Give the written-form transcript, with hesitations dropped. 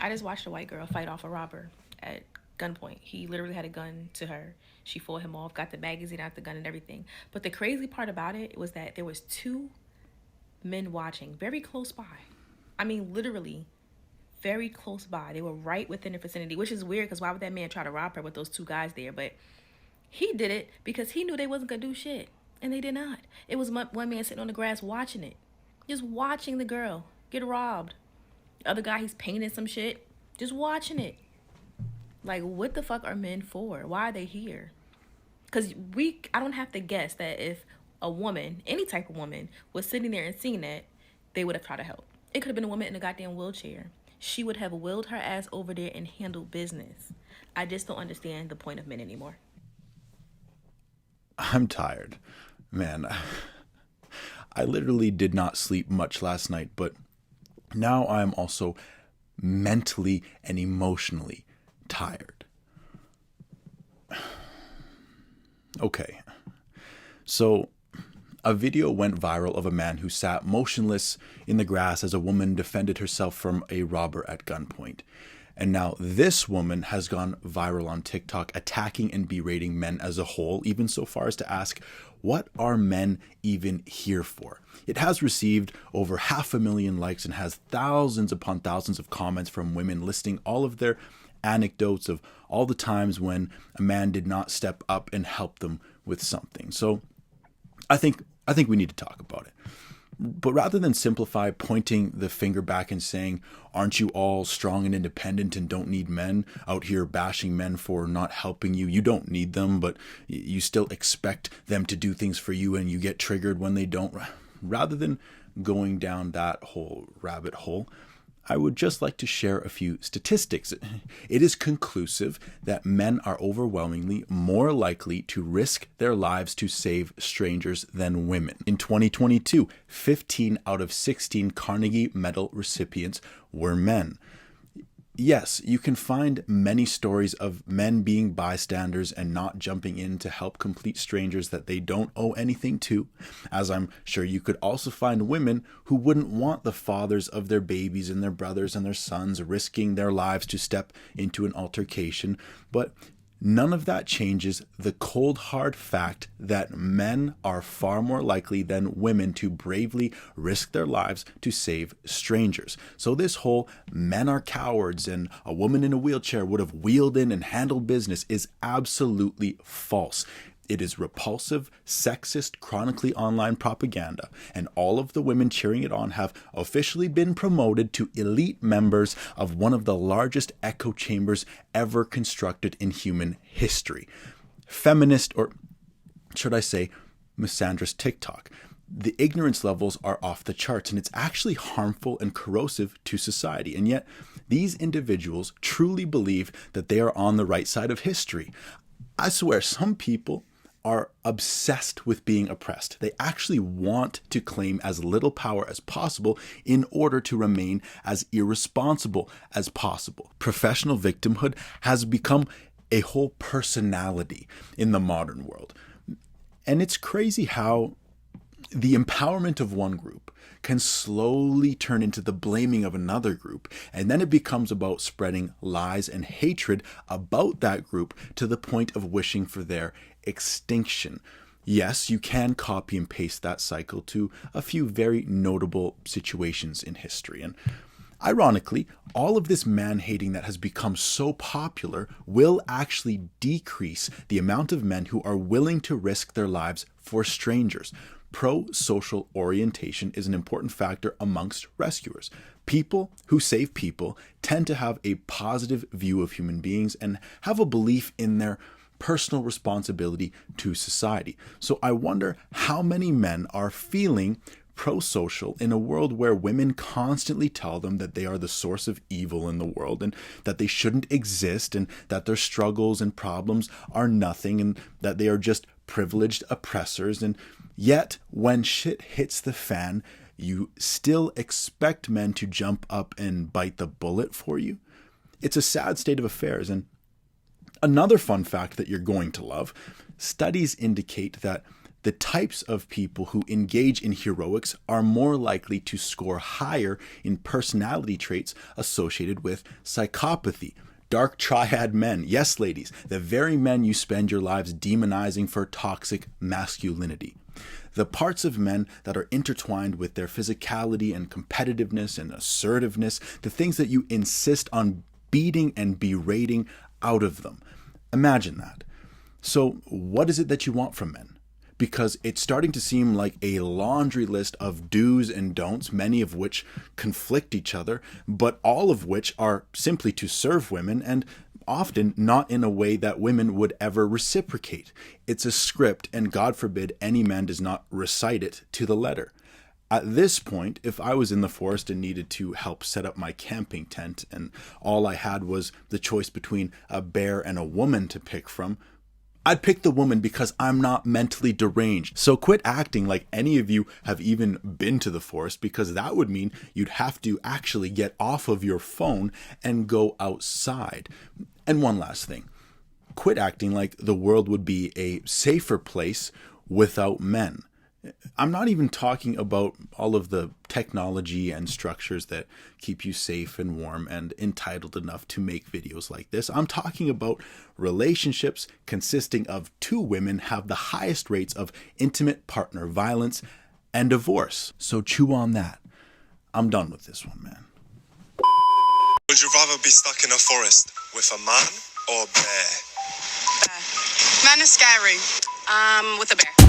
I just watched a white girl fight off a robber at gunpoint. He literally had a gun to her. She fought him off, got the magazine out the gun and everything. But the crazy part about it was that there was two men watching very close by. I mean, literally very close by. They were right within the vicinity, which is weird because why would that man try to rob her with those two guys there? But he did it because he knew they wasn't gonna do shit, and they did not. It was one man sitting on the grass watching it, just watching the girl get robbed. The other guy, he's painting some shit, just watching it. Like, what the fuck are men for? Why are they here? Because I don't have to guess that if a woman, any type of woman, was sitting there and seeing that, they would have tried to help. It could have been a woman in a goddamn wheelchair. She would have wheeled her ass over there and handled business. I just don't understand the point of men anymore. I'm tired. Man, I literally did not sleep much last night, but now I'm also mentally and emotionally tired. Okay, so a video went viral of a man who sat motionless in the grass as a woman defended herself from a robber at gunpoint. And now this woman has gone viral on TikTok, attacking and berating men as a whole, even so far as to ask, what are men even here for? It has received over 500,000 likes and has thousands upon thousands of comments from women listing all of their anecdotes of all the times when a man did not step up and help them with something. So I think we need to talk about it. But rather than simplify pointing the finger back and saying, aren't you all strong and independent and don't need men, out here bashing men for not helping you? You don't need them, but you still expect them to do things for you and you get triggered when they don't. Rather than going down that whole rabbit hole, I would just like to share a few statistics. It is conclusive that men are overwhelmingly more likely to risk their lives to save strangers than women. In 2022, 15 out of 16 Carnegie Medal recipients were men. Yes, you can find many stories of men being bystanders and not jumping in to help complete strangers that they don't owe anything to, as I'm sure you could also find women who wouldn't want the fathers of their babies and their brothers and their sons risking their lives to step into an altercation, but none of that changes the cold hard fact that men are far more likely than women to bravely risk their lives to save strangers. So this whole men are cowards and a woman in a wheelchair would have wheeled in and handled business is absolutely false. It is repulsive, sexist, chronically online propaganda, and all of the women cheering it on have officially been promoted to elite members of one of the largest echo chambers ever constructed in human history. Feminist, or should I say, misandrist TikTok. The ignorance levels are off the charts, and it's actually harmful and corrosive to society. And yet, these individuals truly believe that they are on the right side of history. I swear, some people are obsessed with being oppressed. They actually want to claim as little power as possible in order to remain as irresponsible as possible. Professional victimhood has become a whole personality in the modern world. And it's crazy how the empowerment of one group can slowly turn into the blaming of another group, and then it becomes about spreading lies and hatred about that group to the point of wishing for their extinction. Yes, you can copy and paste that cycle to a few very notable situations in history. And ironically, all of this man-hating that has become so popular will actually decrease the amount of men who are willing to risk their lives for strangers. Pro-social orientation is an important factor amongst rescuers. People who save people tend to have a positive view of human beings and have a belief in their personal responsibility to society. So I wonder how many men are feeling pro-social in a world where women constantly tell them that they are the source of evil in the world and that they shouldn't exist and that their struggles and problems are nothing and that they are just privileged oppressors. And yet, when shit hits the fan, you still expect men to jump up and bite the bullet for you. It's a sad state of affairs. And another fun fact that you're going to love, studies indicate that The types of people who engage in heroics are more likely to score higher in personality traits associated with psychopathy. Dark triad men, yes ladies, the very men you spend your lives demonizing for toxic masculinity. The parts of men that are intertwined with their physicality and competitiveness and assertiveness, the things that you insist on beating and berating out of them. Imagine that. So what is it that you want from men? Because it's starting to seem like a laundry list of do's and don'ts, many of which conflict each other, but all of which are simply to serve women and often not in a way that women would ever reciprocate. It's a script, and God forbid any man does not recite it to the letter. At this point, if I was in the forest and needed to help set up my camping tent and all I had was the choice between a bear and a woman to pick from, I'd pick the woman because I'm not mentally deranged. So quit acting like any of you have even been to the forest, because that would mean you'd have to actually get off of your phone and go outside. And one last thing. Quit acting like the world would be a safer place without men. I'm not even talking about all of the technology and structures that keep you safe and warm and entitled enough to make videos like this. I'm talking about relationships consisting of two women have the highest rates of intimate partner violence and divorce. So chew on that. I'm done with this one, man. Would you rather be stuck in a forest with a man or a bear? Men are scary. With a bear.